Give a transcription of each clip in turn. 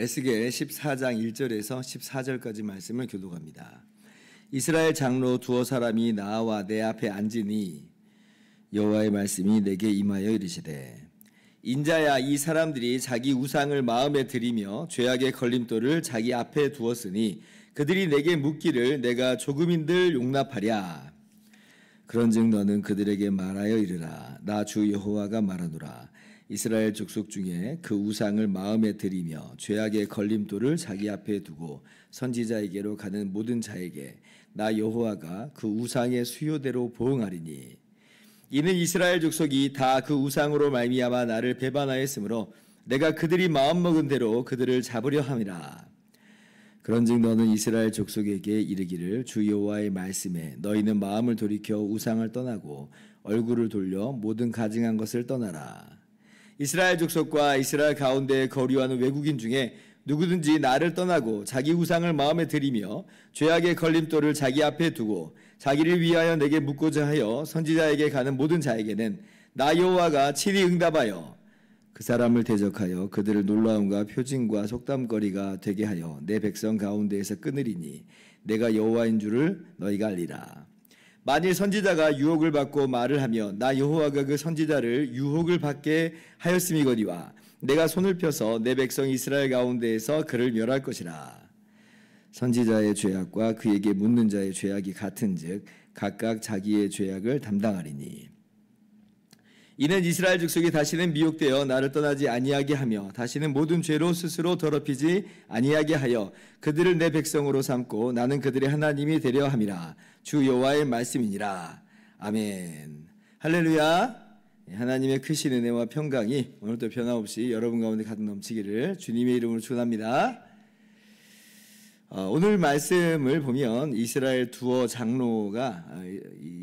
에스겔 14장 1절에서 14절까지 말씀을 교독합니다. 이스라엘 장로 두어 사람이 나와 내 앞에 앉으니 여호와의 말씀이 내게 임하여 이르시되, 인자야, 이 사람들이 자기 우상을 마음에 들이며 죄악의 걸림돌을 자기 앞에 두었으니 그들이 내게 묻기를 내가 조금인들 용납하랴. 그런즉 너는 그들에게 말하여 이르라. 나 주 여호와가 말하노라. 이스라엘 족속 중에 그 우상을 마음에 들이며 죄악의 걸림돌을 자기 앞에 두고 선지자에게로 가는 모든 자에게 나 여호와가 그 우상의 수요대로 보응하리니, 이는 이스라엘 족속이 다 그 우상으로 말미암아 나를 배반하였으므로 내가 그들이 마음먹은 대로 그들을 잡으려 함이라. 그런즉 너는 이스라엘 족속에게 이르기를, 주 여호와의 말씀에 너희는 마음을 돌이켜 우상을 떠나고 얼굴을 돌려 모든 가증한 것을 떠나라. 이스라엘 족속과 이스라엘 가운데 거류하는 외국인 중에 누구든지 나를 떠나고 자기 우상을 마음에 들이며 죄악의 걸림돌을 자기 앞에 두고 자기를 위하여 내게 묻고자 하여 선지자에게 가는 모든 자에게는 나 여호와가 친히 응답하여 그 사람을 대적하여 그들을 놀라움과 표징과 속담거리가 되게 하여 내 백성 가운데에서 끊으리니 내가 여호와인 줄을 너희가 알리라. 만일 선지자가 유혹을 받고 말을 하며 나 여호와가 그 선지자를 유혹을 받게 하였음이거니와 내가 손을 펴서 내 백성 이스라엘 가운데에서 그를 멸할 것이라. 선지자의 죄악과 그에게 묻는 자의 죄악이 같은즉 각각 자기의 죄악을 담당하리니, 이는 이스라엘 족속이 다시는 미혹되어 나를 떠나지 아니하게 하며 다시는 모든 죄로 스스로 더럽히지 아니하게 하여 그들을 내 백성으로 삼고 나는 그들의 하나님이 되려 함이라. 주 여호와의 말씀이니라. 아멘. 할렐루야. 하나님의 크신 은혜와 평강이 오늘도 변함없이 여러분 가운데 가득 넘치기를 주님의 이름으로 축원합니다. 오늘 말씀을 보면 이스라엘 두어 장로가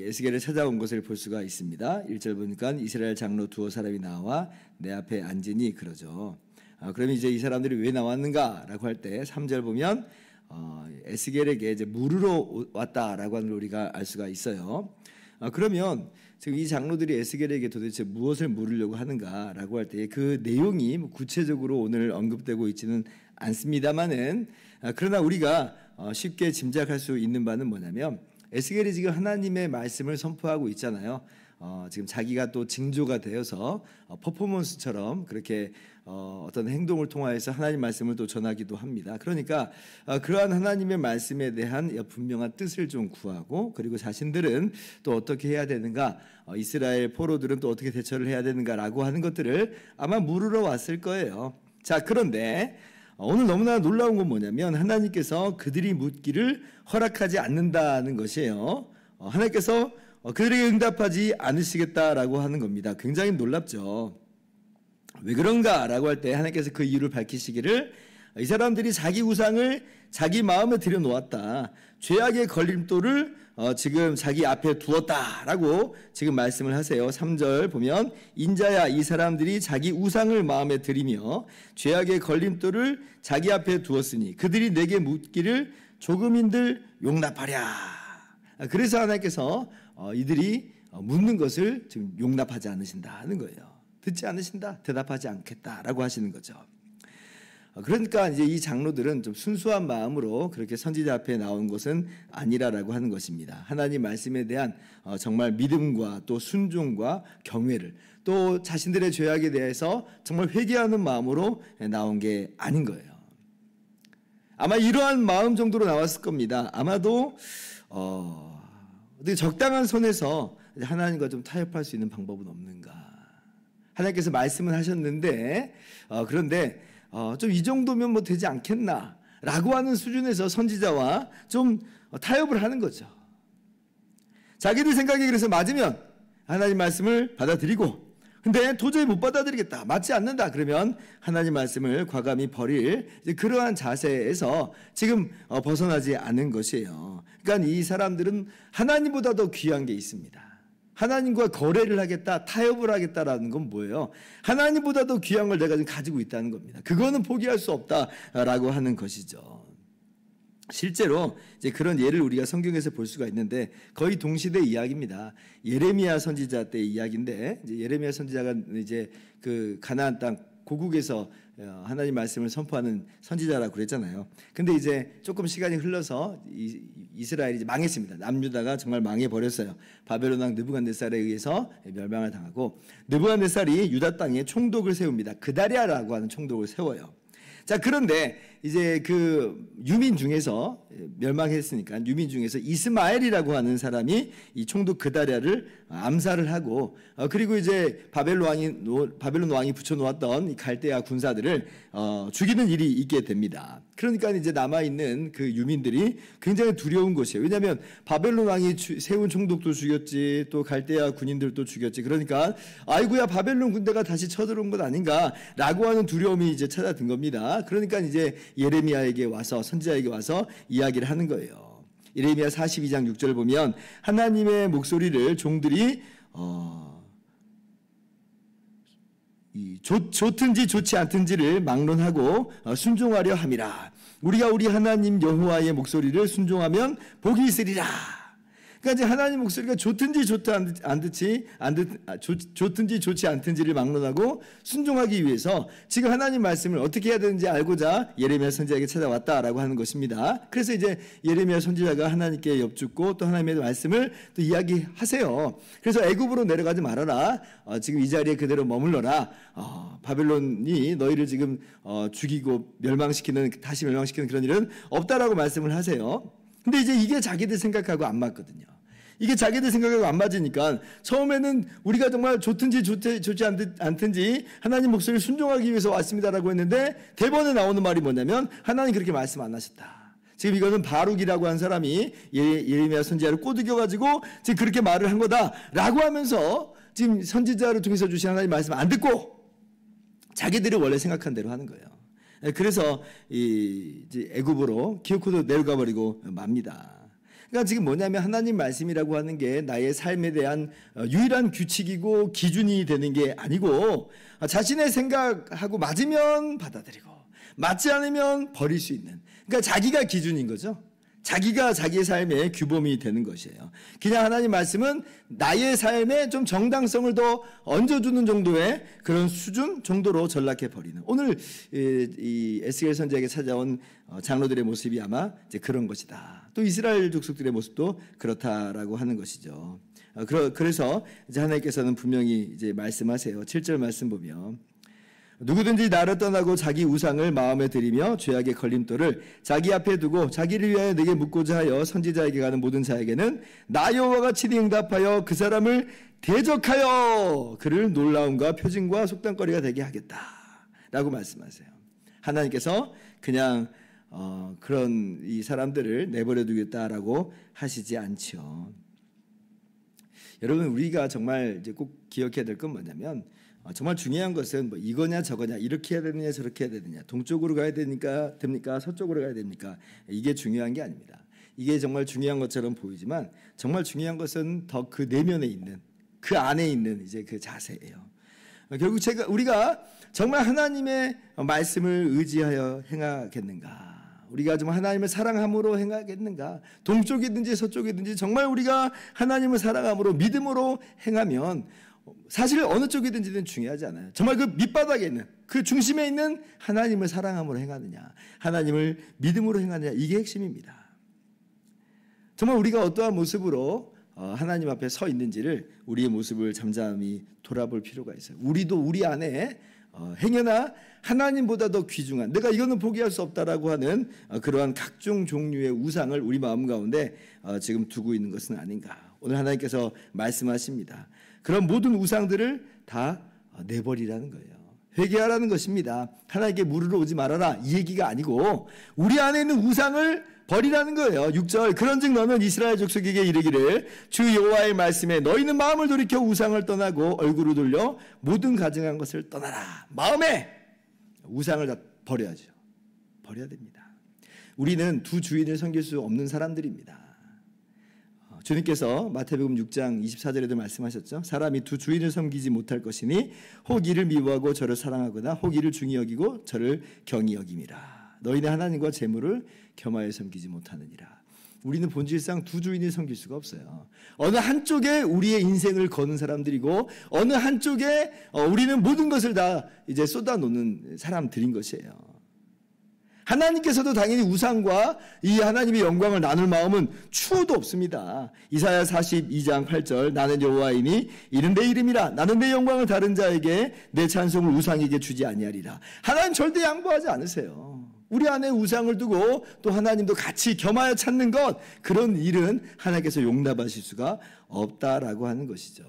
에스겔을 찾아온 것을 볼 수가 있습니다. 1절 보니까 이스라엘 장로 두어 사람이 나와 내 앞에 앉으니 그러죠. 그러면 이제 이 사람들이 왜 나왔는가라고 할 때 3절 보면 에스겔에게 이제 물으러 왔다라고 하는 걸 우리가 알 수가 있어요. 그러면 지금 이 장로들이 에스겔에게 도대체 무엇을 물으려고 하는가라고 할 때 그 내용이 구체적으로 오늘 언급되고 있지는 않습니다만은, 그러나 우리가 쉽게 짐작할 수 있는 바는 뭐냐면 에스겔이 지금 하나님의 말씀을 선포하고 있잖아요. 지금 자기가 또 징조가 되어서 퍼포먼스처럼 그렇게 어떤 행동을 통하여서 하나님 말씀을 또 전하기도 합니다. 그러니까 그러한 하나님의 말씀에 대한 분명한 뜻을 좀 구하고, 그리고 자신들은 또 어떻게 해야 되는가, 이스라엘 포로들은 또 어떻게 대처를 해야 되는가라고 하는 것들을 아마 물으러 왔을 거예요. 자, 그런데 오늘 너무나 놀라운 건 뭐냐면 하나님께서 그들이 묻기를 허락하지 않는다는 것이에요. 하나님께서 그들에게 응답하지 않으시겠다라고 하는 겁니다. 굉장히 놀랍죠. 왜 그런가라고 할 때 하나님께서 그 이유를 밝히시기를, 이 사람들이 자기 우상을 자기 마음에 들여놓았다, 죄악의 걸림돌을 지금 자기 앞에 두었다라고 지금 말씀을 하세요. 3절 보면 인자야, 이 사람들이 자기 우상을 마음에 들이며 죄악의 걸림돌을 자기 앞에 두었으니 그들이 내게 묻기를 조금인들 용납하랴. 그래서 하나님께서 이들이 묻는 것을 지금 용납하지 않으신다는 거예요. 듣지 않으신다, 대답하지 않겠다라고 하시는 거죠. 그러니까 이제 이 장로들은 좀 순수한 마음으로 그렇게 선지자 앞에 나온 것은 아니라라고 하는 것입니다. 하나님 말씀에 대한 정말 믿음과 또 순종과 경외를, 또 자신들의 죄악에 대해서 정말 회개하는 마음으로 나온 게 아닌 거예요. 아마 이러한 마음 정도로 나왔을 겁니다. 아마도 적당한 선에서 하나님과 좀 타협할 수 있는 방법은 없는가. 하나님께서 말씀을 하셨는데 그런데 좀 이 정도면 뭐 되지 않겠나라고 하는 수준에서 선지자와 좀 타협을 하는 거죠. 자기들 생각에 그래서 맞으면 하나님 말씀을 받아들이고, 근데 도저히 못 받아들이겠다, 맞지 않는다, 그러면 하나님 말씀을 과감히 버릴 그러한 자세에서 지금 벗어나지 않은 것이에요. 그러니까 이 사람들은 하나님보다 더 귀한 게 있습니다. 하나님과 거래를 하겠다, 타협을 하겠다라는 건 뭐예요? 하나님보다 더 귀한 걸 내가 지금 가지고 있다는 겁니다. 그거는 포기할 수 없다라고 하는 것이죠. 실제로 이제 그런 예를 우리가 성경에서 볼 수가 있는데 거의 동시대 이야기입니다. 예레미야 선지자 때 이야기인데, 이제 예레미야 선지자가 이제 그 가나안 땅 고국에서 하나님 말씀을 선포하는 선지자라고 그랬잖아요. 근데 이제 조금 시간이 흘러서 이스라엘이 이제 망했습니다. 남유다가 정말 망해버렸어요. 바벨론 왕 느부갓네살에 의해서 멸망을 당하고, 느부갓네살이 유다 땅에 총독을 세웁니다. 그다랴라고 하는 총독을 세워요. 자, 그런데 이제 그 유민 중에서, 멸망했으니까 유민 중에서 이스마엘이라고 하는 사람이 이 총독 그다랴를 암살을 하고, 그리고 이제 바벨론 왕이 붙여놓았던 이 갈대아 군사들을 죽이는 일이 있게 됩니다. 그러니까 이제 남아있는 그 유민들이 굉장히 두려운 것이에요. 왜냐하면 바벨론 왕이 세운 총독도 죽였지, 또 갈대아 군인들도 죽였지. 그러니까 아이고야, 바벨론 군대가 다시 쳐들어온 것 아닌가라고 하는 두려움이 이제 찾아든 겁니다. 그러니까 이제 예레미야에게 와서, 선지자에게 와서 이야기를 하는 거예요. 예레미야 42장 6절을 보면 하나님의 목소리를 종들이 좋든지 좋지 않든지를 막론하고 순종하려 함이라. 우리가 우리 하나님 여호와의 목소리를 순종하면 복이 있으리라. 그러니까 이제 하나님 목소리가 좋든지 좋든지 좋지 않든지를 막론하고 순종하기 위해서 지금 하나님 말씀을 어떻게 해야 되는지 알고자 예레미야 선지자에게 찾아왔다라고 하는 것입니다. 그래서 이제 예레미야 선지자가 하나님께 엽죽고 또 하나님의 말씀을 또 이야기하세요. 그래서 애굽으로 내려가지 말아라. 지금 이 자리에 그대로 머물러라. 바벨론이 너희를 지금 죽이고 다시 멸망시키는 그런 일은 없다라고 말씀을 하세요. 근데 이제 이게 자기들 생각하고 안 맞거든요. 이게 자기들 생각하고 안 맞으니까 처음에는 우리가 정말 좋든지 좋지 않든지 하나님 목소리를 순종하기 위해서 왔습니다라고 했는데, 대번에 나오는 말이 뭐냐면 하나님 그렇게 말씀 안 하셨다. 지금 이거는 바룩이라고 한 사람이 예레미야 선지자를 꼬드겨가지고 지금 그렇게 말을 한 거다라고 하면서 지금 선지자를 통해서 주신 하나님 말씀 안 듣고 자기들이 원래 생각한 대로 하는 거예요. 그래서 이제 애굽으로 기어코도 내려가 버리고 맙니다. 그러니까 지금 뭐냐면 하나님 말씀이라고 하는 게 나의 삶에 대한 유일한 규칙이고 기준이 되는 게 아니고, 자신의 생각하고 맞으면 받아들이고 맞지 않으면 버릴 수 있는, 그러니까 자기가 기준인 거죠. 자기가 자기의 삶의 규범이 되는 것이에요. 그냥 하나님 말씀은 나의 삶에 좀 정당성을 더 얹어주는 정도의 그런 수준 정도로 전락해 버리는, 오늘 이 에스겔 선지자에게 찾아온 장로들의 모습이 아마 이제 그런 것이다. 또 이스라엘 족속들의 모습도 그렇다라고 하는 것이죠. 그래서 이제 하나님께서는 분명히 이제 말씀하세요. 7절 말씀 보면, 누구든지 나를 떠나고 자기 우상을 마음에 들이며 죄악의 걸림돌을 자기 앞에 두고 자기를 위하여 내게 묻고자 하여 선지자에게 가는 모든 자에게는 나 여호와가 친히 응답하여 그 사람을 대적하여 그를 놀라움과 표징과 속담거리가 되게 하겠다라고 말씀하세요. 하나님께서 그냥 그런 이 사람들을 내버려 두겠다라고 하시지 않죠. 여러분, 우리가 정말 이제 꼭 기억해야 될 건 뭐냐면, 정말 중요한 것은 뭐 이거냐 저거냐, 이렇게 해야 되느냐 저렇게 해야 되느냐, 동쪽으로 가야 됩니까 서쪽으로 가야 됩니까, 이게 중요한 게 아닙니다. 이게 정말 중요한 것처럼 보이지만 정말 중요한 것은 더 그 내면에 있는, 그 안에 있는 이제 그 자세예요. 결국 우리가 정말 하나님의 말씀을 의지하여 행하겠는가, 우리가 정말 하나님을 사랑함으로 행하겠는가, 동쪽이든지 서쪽이든지 정말 우리가 하나님을 사랑함으로 믿음으로 행하면 사실 어느 쪽이든지는 중요하지 않아요. 정말 그 밑바닥에 있는, 그 중심에 있는 하나님을 사랑함으로 행하느냐, 하나님을 믿음으로 행하느냐, 이게 핵심입니다. 정말 우리가 어떠한 모습으로 하나님 앞에 서 있는지를, 우리의 모습을 잠잠히 돌아볼 필요가 있어요. 우리도 우리 안에 행여나 하나님보다 더 귀중한, 내가 이거는 포기할 수 없다라고 하는 그러한 각종 종류의 우상을 우리 마음 가운데 지금 두고 있는 것은 아닌가. 오늘 하나님께서 말씀하십니다. 그런 모든 우상들을 다 내버리라는 거예요. 회개하라는 것입니다. 하나님께 물으러 오지 말아라, 이 얘기가 아니고 우리 안에 있는 우상을 버리라는 거예요. 6절, 그런즉 너는 이스라엘 족속에게 이르기를 주 여호와의 말씀에 너희는 마음을 돌이켜 우상을 떠나고 얼굴을 돌려 모든 가증한 것을 떠나라. 마음에 우상을 다 버려야죠. 버려야 됩니다. 우리는 두 주인을 섬길 수 없는 사람들입니다. 주님께서 마태복음 6장 24절에도 말씀하셨죠. 사람이 두 주인을 섬기지 못할 것이니 혹 이를 미워하고 저를 사랑하거나 혹 이를 중히 여기고 저를 경히 여김이라. 너희는 하나님과 재물을 겸하여 섬기지 못하느니라. 우리는 본질상 두 주인이 섬길 수가 없어요. 어느 한쪽에 우리의 인생을 거는 사람들이고 어느 한쪽에 우리는 모든 것을 다 이제 쏟아놓는 사람들인 것이에요. 하나님께서도 당연히 우상과 이 하나님의 영광을 나눌 마음은 추호도 없습니다. 이사야 42장 8절 나는 여호와이니 이는 내 이름이라 나는 내 영광을 다른 자에게 내 찬송을 우상에게 주지 아니하리라. 하나님 절대 양보하지 않으세요. 우리 안에 우상을 두고 또 하나님도 같이 겸하여 찾는 것, 그런 일은 하나님께서 용납하실 수가 없다라고 하는 것이죠.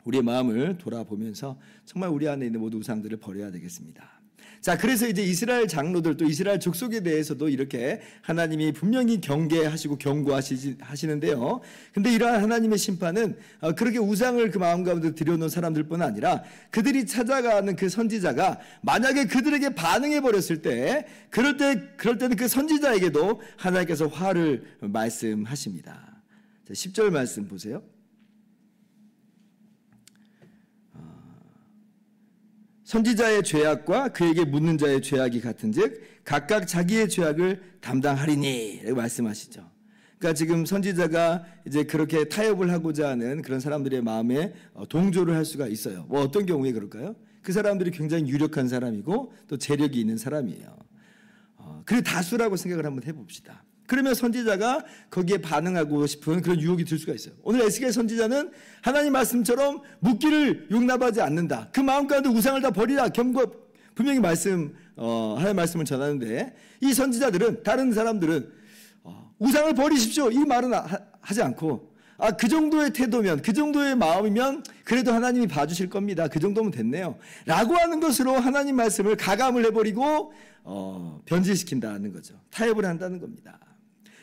우리의 마음을 돌아보면서 정말 우리 안에 있는 모든 우상들을 버려야 되겠습니다. 자, 그래서 이제 이스라엘 장로들 또 이스라엘 족속에 대해서도 이렇게 하나님이 분명히 경계하시고 경고하시는데요. 근데 이러한 하나님의 심판은 그렇게 우상을 그 마음 가운데 들여놓은 사람들뿐 아니라 그들이 찾아가는 그 선지자가 만약에 그들에게 반응해 버렸을 때, 그럴 때는 그 선지자에게도 하나님께서 화를 말씀하십니다. 자, 10절 말씀 보세요. 선지자의 죄악과 그에게 묻는 자의 죄악이 같은즉 각각 자기의 죄악을 담당하리니 라고 말씀하시죠. 그러니까 지금 선지자가 이제 그렇게 타협을 하고자 하는 그런 사람들의 마음에 동조를 할 수가 있어요. 뭐 어떤 경우에 그럴까요? 그 사람들이 굉장히 유력한 사람이고 또 재력이 있는 사람이에요. 그리고 다수라고 생각을 한번 해봅시다. 그러면 선지자가 거기에 반응하고 싶은 그런 유혹이 들 수가 있어요. 오늘 에스겔 선지자는 하나님 말씀처럼 묻기를 용납하지 않는다. 그 마음 가운데 우상을 다 버리라. 분명히 하나님의 말씀을 전하는데 이 선지자들은, 다른 사람들은 우상을 버리십시오 이 말은 하지 않고 그 정도의 태도면, 그 정도의 마음이면 그래도 하나님이 봐주실 겁니다. 그 정도면 됐네요 라고 하는 것으로 하나님 말씀을 가감을 해버리고 변질시킨다는 거죠. 타협을 한다는 겁니다.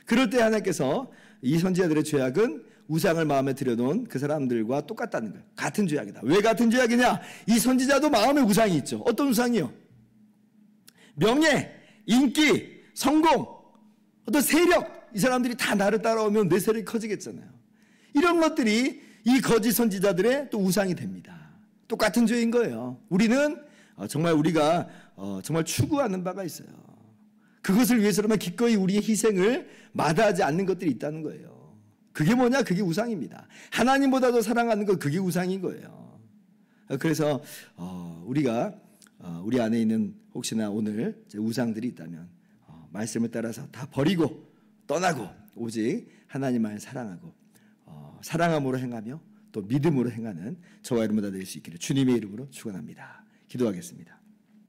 그럴 때 하나님께서 이 선지자들의 죄악은 우상을 마음에 들여놓은 그 사람들과 똑같다는 거예요. 같은 죄악이다. 왜 같은 죄악이냐? 이 선지자도 마음에 우상이 있죠. 어떤 우상이요? 명예, 인기, 성공, 어떤 세력. 이 사람들이 다 나를 따라오면 내 세력이 커지겠잖아요. 이런 것들이 이 거짓 선지자들의 또 우상이 됩니다. 똑같은 죄인 거예요. 우리는 정말 우리가 정말 추구하는 바가 있어요. 그것을 위해서라면 기꺼이 우리의 희생을 마다하지 않는 것들이 있다는 거예요. 그게 뭐냐? 그게 우상입니다. 하나님보다도 사랑하는 것, 그게 우상인 거예요. 그래서 우리가 우리 안에 있는 혹시나 오늘 우상들이 있다면 말씀을 따라서 다 버리고 떠나고 오직 하나님만을 사랑하고 사랑함으로 행하며 또 믿음으로 행하는 저와 여러분 다 될 수 있기를 주님의 이름으로 축원합니다. 기도하겠습니다.